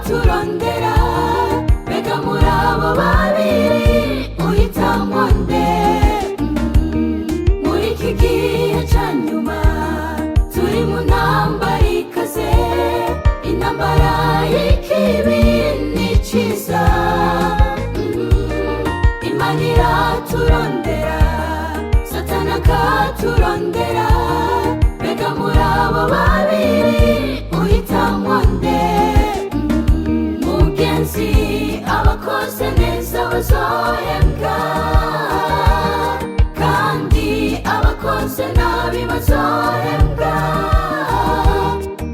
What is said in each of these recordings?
turondera mbega muri abo babiri uhitamwo nde? Muri iki gihe ca nyuma turi mu ntambara ikaze, intambara y'ikibi n'iciza. Imana iraturondera, Satani akaturondera, mbega muri abo babiri uhitamwo nde? Mugenzi, abakoze neza bazohembwa, kandi abakoze nabi bazohembwa.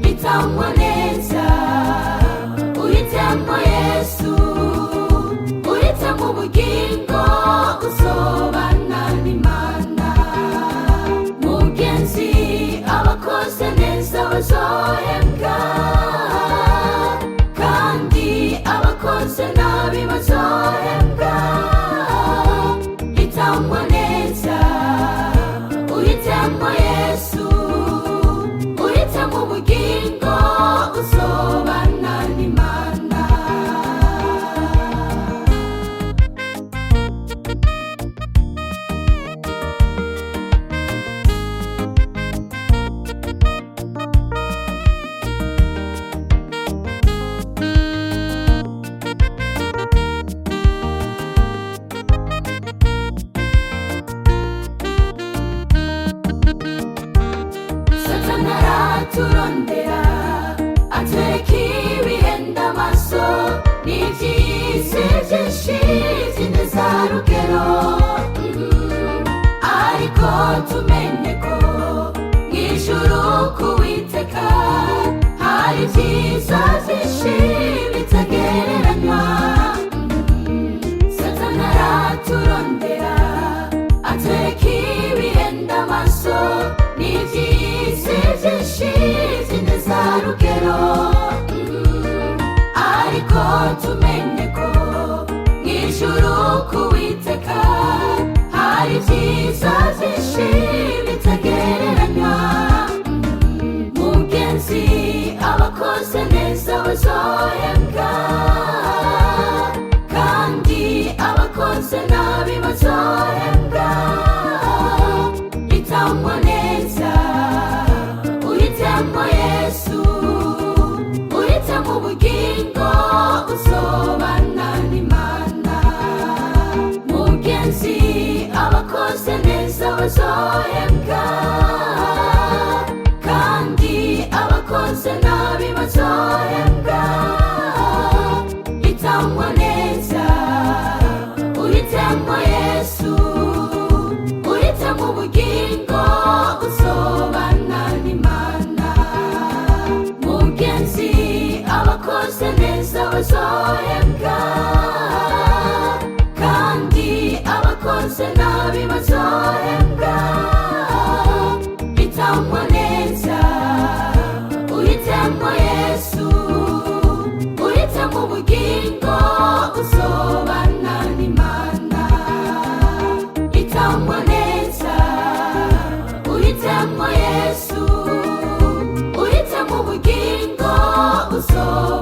Hitamwo neza, uhitemwo Yesu, uhitemwo ubugingo, uzobana n'Imana. Mugenzi, abakoze neza bazohembwa, kandi abakoze nabi bazohembwa. Hitamwo neza, uhitemwo Yesu, uhitemwo ubugingo, uzobana n'Imana. Satani araturondera, atwereka ibihenda amaso n'ivy'isi vyinshi vy'indenzarugero. Ariko tumenye ko mw'ijuru k'Uwiteka hari ivyiza vyinshi bitagereranywa. Satani araturondera, atwereka ibihenda amaso n'ivy'isi vyinshi vy'indenzarugero. Ariko tumenye ko mw'ijuru k'Uwiteka hari ivyiza vyinshi bitagereranywa. Mugenzi, abakoze neza bazohembwa, kandi abakoze nabi bazohembwa. Hitamwo neza, uhitemwo Yesu, uhitemwo ubugingo, uzobana n'Imana. Mugenzi, abakoze neza bazohembwa, kandi abakoze nabi bazohembwa. Hitamwo neza, uhitemwo Yesu, uhitemwo ubugingo, uzobana n'Imana. Mugenzi, abakoze neza bazohembwa, kandi abakoze nabi bazohembwa. Hitamwo neza, uhitemwo Yesu, uhitemwo ubugingo, uzobana n'Imana. Hitamwo neza, uhitemwo Yesu, uhitemwo ubugingo, uzobana